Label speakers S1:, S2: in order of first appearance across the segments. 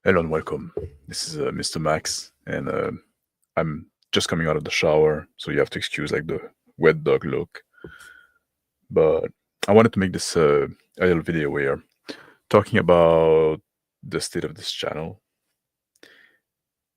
S1: Hello and welcome. This is Mr. Max, and I'm just coming out of the shower, so you have to excuse like the wet dog look. But I wanted to make this a little video here, talking about the state of this channel,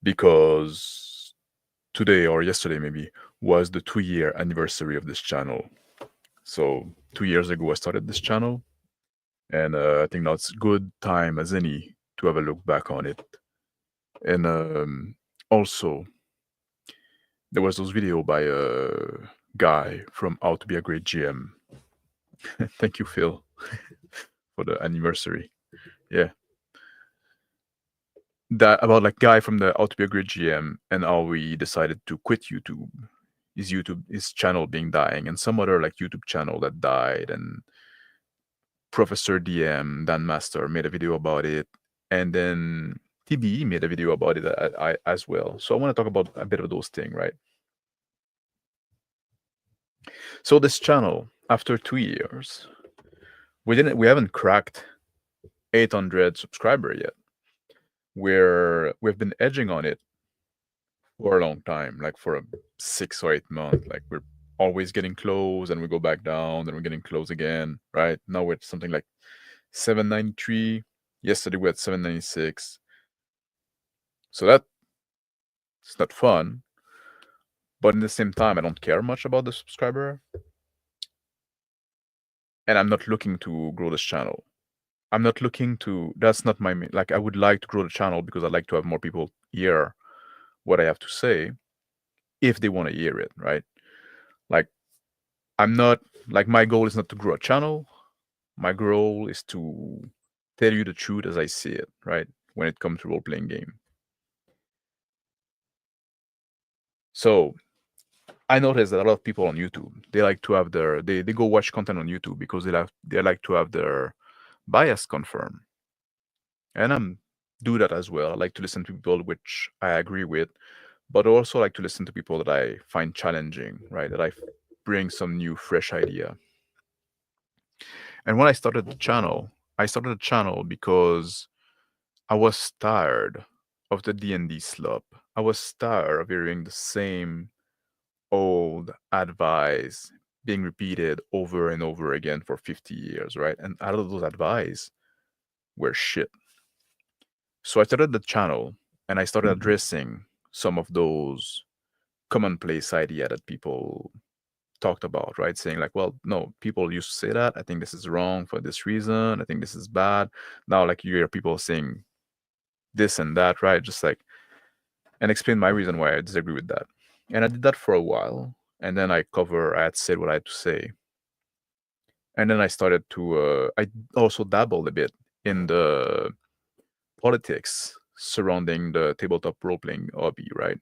S1: because today or yesterday maybe was the 2-year anniversary of this channel. So 2 years ago I started this channel, and I think now it's good time as any to have a look back on it. And also there was those video by a guy from How to Be a Great GM. Thank you, Phil, for the anniversary. Yeah, that about like guy from the How to Be a Great GM and how we decided to quit YouTube. His channel being dying, and some other like YouTube channel that died, and Professor DM Dan Master made a video about it, and then TBE made a video about it as well. So I want to talk about a bit of those things, right? So this channel, after 2 years, we haven't cracked 800 subscriber yet. We've been edging on it for a long time, like for 6 or 8 months. Like we're always getting close, and we go back down, then we're getting close again. Right now we're at something like 793. Yesterday we had 796. So that's not fun. But in the same time, I don't care much about the subscriber, and I'm not looking to grow this channel. I'm not looking to. That's not my main. Like I would like to grow the channel because I'd like to have more people hear what I have to say, if they want to hear it, right? Like I'm not like my goal is not to grow a channel. My goal is to tell you the truth as I see it, right? When it comes to role-playing game. So I noticed that a lot of people on YouTube, they like to have their they go watch content on YouTube because they like to have their bias confirmed. And I'm do that as well. I like to listen to people which I agree with, but also like to listen to people that I find challenging, right? That I bring some new, fresh idea. And when I started the channel because I was tired of the D&D slop. I was tired of hearing the same old advice being repeated over and over again for 50 years, right? And a lot of those advice were shit. So I started the channel and I started addressing some of those commonplace idea that people talked about, right? Saying like, well, no, people used to say that. I think this is wrong for this reason. I think this is bad. Now, like you hear people saying this and that, right? Just like, and explain my reason why I disagree with that. And I did that for a while. And then I had said what I had to say. And then I started to, I also dabbled a bit in the politics surrounding the tabletop role playing hobby, right?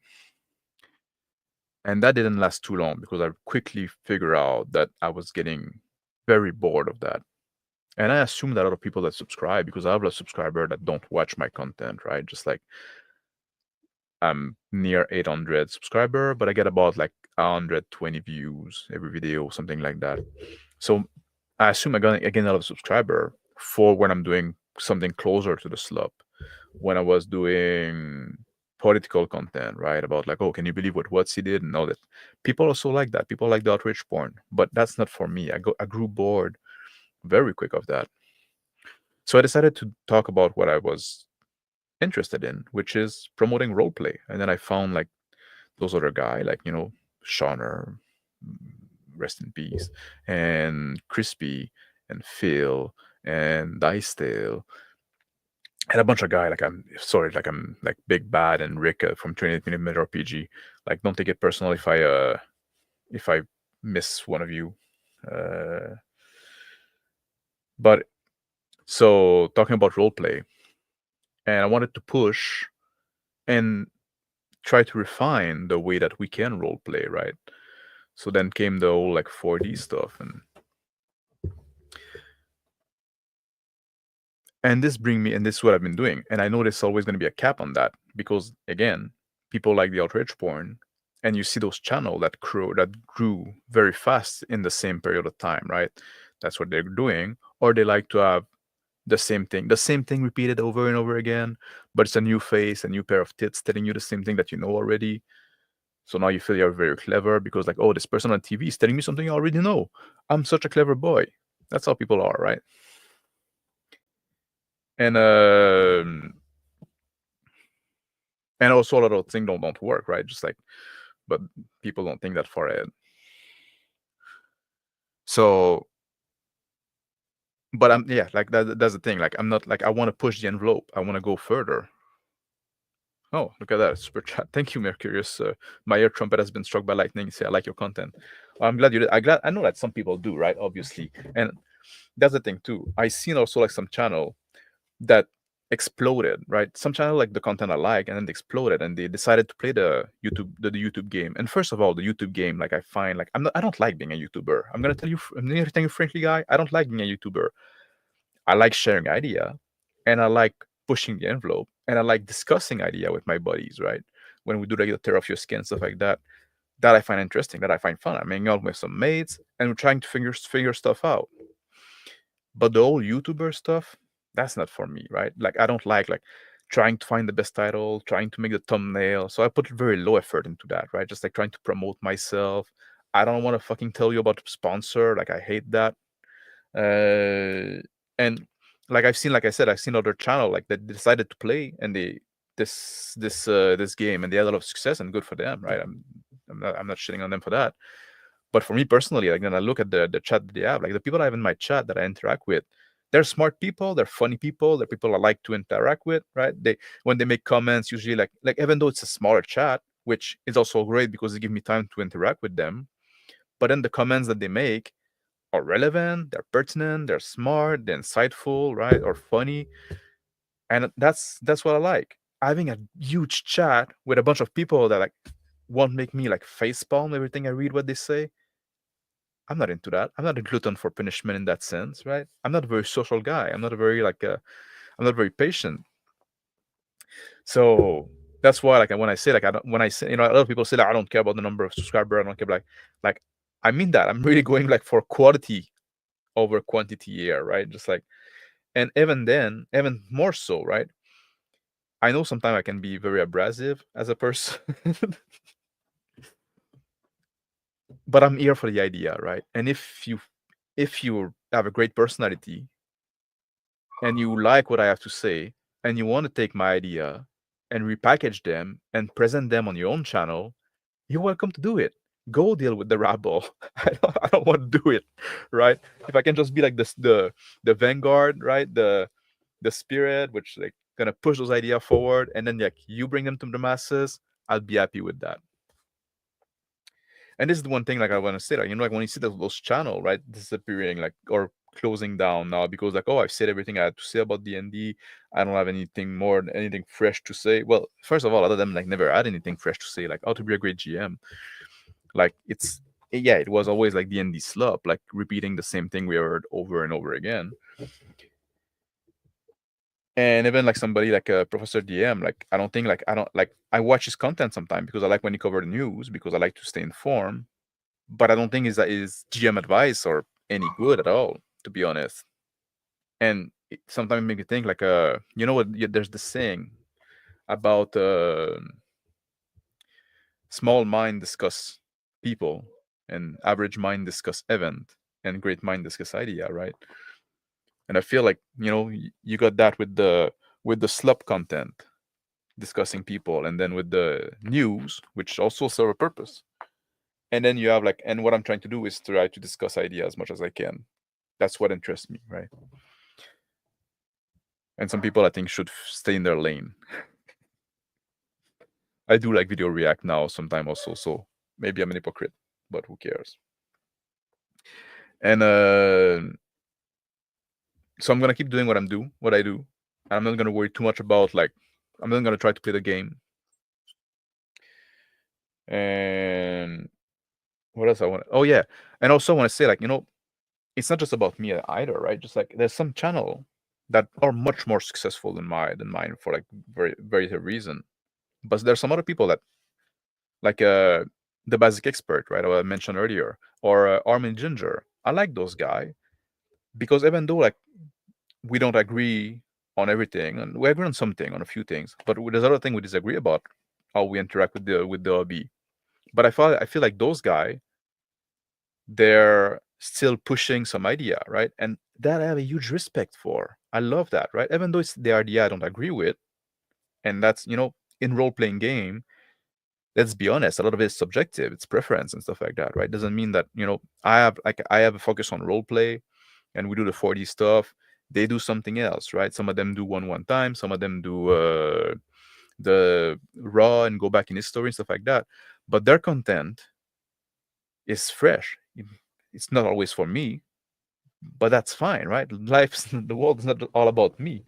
S1: And that didn't last too long because I quickly figured out that I was getting very bored of that. And I assume that a lot of people that subscribe, because I have a subscriber that don't watch my content, right? Just like I'm near 800 subscriber, but I get about like 120 views every video, something like that. So I assume I'm gonna get another subscriber for when I'm doing something closer to the slop. When I was doing political content, right? About like, oh, can you believe what he did? And all that. People also like that. People like the outrage porn, but that's not for me. I grew bored very quick of that. So I decided to talk about what I was interested in, which is promoting roleplay. And then I found like those other guy, like Shauner, rest in peace, and Crispy, and Phil, and Dicedale, and a bunch of guy like I'm like Big Bad and Rick from 28mm RPG. Like, don't take it personal if I miss one of you. But so talking about roleplay, and I wanted to push and try to refine the way that we can roleplay, right? So then came the whole like 4D stuff, and this is what I've been doing. And I know there's always going to be a cap on that because again, people like the outrage porn, and you see those channels that grew very fast in the same period of time, right? That's what they're doing, or they like to have the same thing repeated over and over again, but it's a new face, a new pair of tits telling you the same thing that you know already. So now you feel you're very clever because, like, oh, this person on TV is telling me something I already know. I'm such a clever boy. That's how people are, right? And and also a lot of things don't work, right? Just like, but people don't think that far ahead. So, but I'm yeah, like that's the thing. Like I'm not like I want to push the envelope. I want to go further. Oh, look at that super chat! Thank you, Mercurius. My ear trumpet has been struck by lightning. Say, I like your content. Well, I'm glad you did. I know that some people do, right? Obviously, and that's the thing too. I seen also like some channel that exploded, right? Some channel like the content I like, and then they exploded, and they decided to play the YouTube game. And first of all, the YouTube game, like I find, like I don't like being a YouTuber. I'm gonna tell you frankly, guy, I don't like being a YouTuber. I like sharing idea, and I like pushing the envelope, and I like discussing idea with my buddies, right? When we do like the tear off your skin stuff like that, that I find interesting, that I find fun. I'm hanging out with some mates, and we're trying to figure stuff out. But the whole YouTuber stuff, that's not for me, right? Like I don't like trying to find the best title, trying to make the thumbnail. So I put very low effort into that, right? Just like trying to promote myself. I don't want to fucking tell you about sponsor. Like I hate that. And like I've seen, like I said, I've seen other channel like that decided to play and this game, and they had a lot of success, and good for them, right? I'm not shitting on them for that. But for me personally, like when I look at the chat that they have, like the people I have in my chat that I interact with, they're smart people, they're funny people, they're people I like to interact with, right? They when they make comments, usually like even though it's a smaller chat, which is also great because it gives me time to interact with them. But then the comments that they make are relevant, they're pertinent, they're smart, they're insightful, right? Or funny. And that's what I like. Having a huge chat with a bunch of people that like won't make me like facepalm everything I read what they say. I'm not into that. I'm not a glutton for punishment in that sense, right? I'm not a very social guy. I'm not very patient. So that's why, like, when I say, like, I don't, when I say, a lot of people say, like, I don't care about the number of subscribers. I don't care, like, I mean that. I'm really going like for quality over quantity here, right? Just like, and even then, even more so, right? I know sometimes I can be very abrasive as a person, but I'm here for the idea, right? And if you have a great personality and you like what I have to say, and you want to take my idea and repackage them and present them on your own channel, you're welcome to do it. Go deal with the rabble. I don't want to do it, right? If I can just be like this, the vanguard, right? The spirit, which like gonna push those ideas forward, and then like you bring them to the masses, I'll be happy with that. And this is the one thing like I want to say, like like when you see those channel, right, disappearing, like, or closing down now because like, oh, I've said everything I had to say about D&D. I don't have anything fresh to say. Well, first of all, a lot of them like never had anything fresh to say, like how to be a great GM. Like it was always like D&D slop, like repeating the same thing we heard over and over again. And even like somebody like Professor DM, like I watch his content sometimes because I like when he cover the news because I like to stay informed. But I don't think his GM advice or any good at all, to be honest. And it sometimes make me think like you know what? There's this saying about small mind discuss people, and average mind discuss event, and great mind discuss idea, right? And I feel like you got that with the slup content discussing people, and then with the news, which also serve a purpose. And then you have like, and what I'm trying to do is try to discuss ideas as much as I can. That's what interests me, right? And some people I think should stay in their lane. I do like video react now sometime also, so maybe I'm an hypocrite, but who cares? And so I'm gonna keep doing what I do. And I'm not gonna worry too much about like I'm not gonna try to play the game. And what else I want? Oh yeah, and also I want to say like it's not just about me either, right? Just like there's some channel that are much more successful than mine for like very very reason. But there's some other people that like the basic expert, right? I mentioned earlier, or Armin Ginger. I like those guys because even though like we don't agree on everything, and we agree on something, on a few things, but there's other thing we disagree about how we interact with the hobby. But I feel like those guys, they're still pushing some idea, right? And that I have a huge respect for. I love that, right? Even though it's the idea I don't agree with, and that's in role playing game. Let's be honest, a lot of it is subjective. It's preference and stuff like that, right? Doesn't mean that I have a focus on role play, and we do the 4D stuff. They do something else, right? Some of them do one time. Some of them do the raw and go back in history and stuff like that. But their content is fresh. It's not always for me, but that's fine, right? Life's the world is not all about me.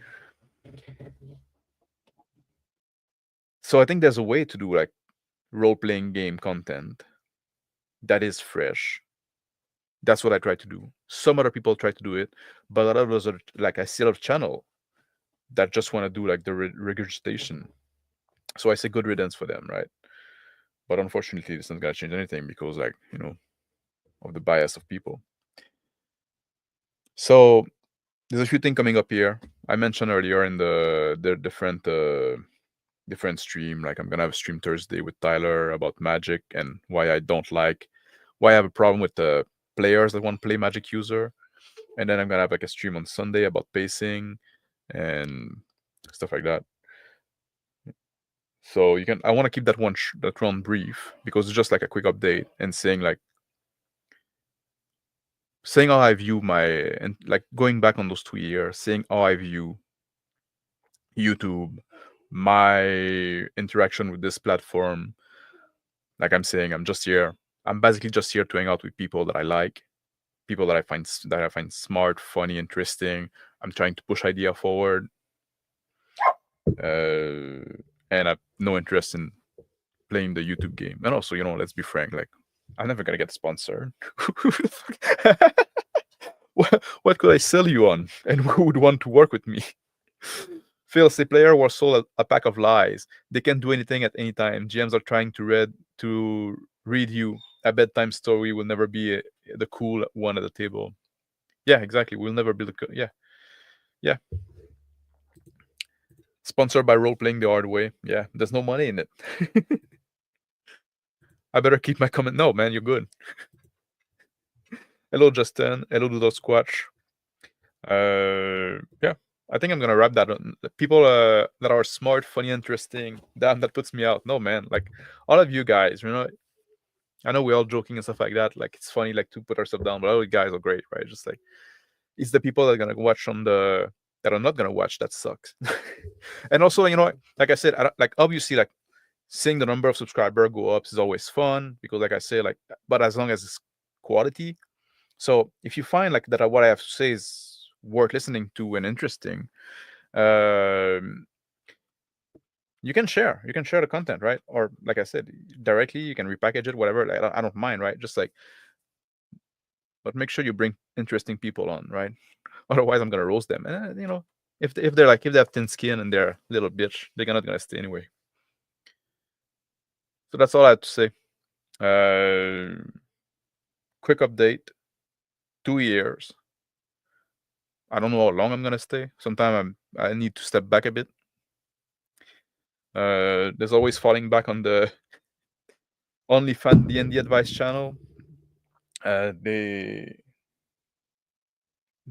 S1: So I think there's a way to do like role playing game content that is fresh. That's what I try to do. Some other people try to do it, but a lot of those are like I see a lot of channel that just want to do like the regurgitation. So I say good riddance for them, right? But unfortunately, this isn't gonna change anything because of the bias of people. So there's a few things coming up here. I mentioned earlier in the different stream, like I'm gonna have a stream Thursday with Tyler about Magic and why I have a problem with the players that want to play Magic user. And then I'm gonna have like a stream on Sunday about pacing and stuff like that. So I want to keep that one brief because it's just like a quick update and saying how I view and like going back on those 2 years, saying how I view YouTube, my interaction with this platform. Like I'm saying, I'm basically just here to hang out with people that I like, people that I find smart, funny, interesting. I'm trying to push idea forward, and I have no interest in playing the YouTube game. And also, let's be frank, like I'm never gonna get sponsored. What could I sell you on, and who would want to work with me? Phil, the player was sold a pack of lies. They can do anything at any time. GMs are trying to read you a bedtime story. Will never be the cool one at the table. Yeah, exactly. We'll never be yeah, yeah. Sponsored by role playing the hard way. Yeah, there's no money in it. I better keep my comment. No, man, you're good. Hello, Justin. Hello, Doodle Squatch. Yeah, I think I'm gonna wrap that on. People that are smart, funny, interesting. Damn, that puts me out. No, man, like all of you guys, I know we're all joking and stuff like that. Like it's funny, like to put ourselves down, but all you guys are great, right? Just like it's the people that are gonna watch that are not gonna watch that sucks. And also, like I said, like obviously, like seeing the number of subscribers go up is always fun because, like I say, like but as long as it's quality. So if you find like that what I have to say is worth listening to and interesting, um, you can share. You can share the content, right? Or like I said, directly you can repackage it, whatever. Like, I don't mind, right? Just like, but make sure you bring interesting people on, right? Otherwise, I'm gonna roast them. And if they're like if they have thin skin and they're a little bitch, they're not gonna stay anyway. So that's all I have to say. Quick update. 2 years. I don't know how long I'm gonna stay. Sometime I need to step back a bit. There's always falling back on the OnlyFans D&D advice channel. They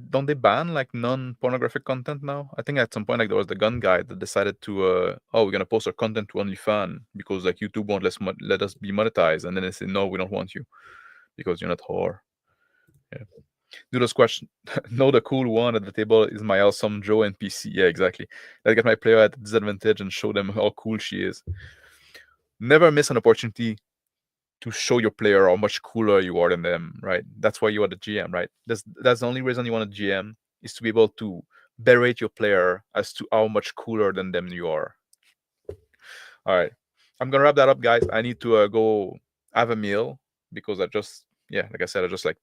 S1: don't they ban like non-pornographic content now? I think at some point like there was the gun guy that decided to we're gonna post our content to OnlyFans because like YouTube won't let us be monetized, and then they say no, we don't want you because you're not whore. Yeah. Noodles question. No, the cool one at the table is my awesome Joe NPC. Yeah, exactly. I get my player at a disadvantage and show them how cool she is. Never miss an opportunity to show your player how much cooler you are than them, right? That's why you are the GM, right? That's the only reason you want a GM is to be able to berate your player as to how much cooler than them you are. All right, I'm gonna wrap that up, guys. I need to go have a meal because like I said, I just like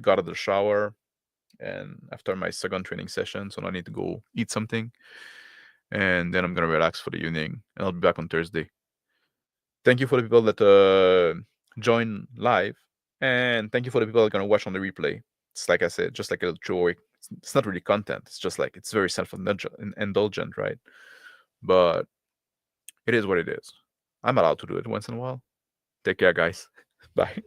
S1: got out of the shower and after my second training session, so I need to go eat something, and then I'm gonna relax for the evening, and I'll be back on Thursday. Thank you for the people that join live, and thank you for the people that are gonna watch on the replay. It's like I said, just like a joy It's not really content. It's just like it's very self-indulgent, right? But it is what it is. I'm allowed to do it once in a while. Take care, guys. Bye.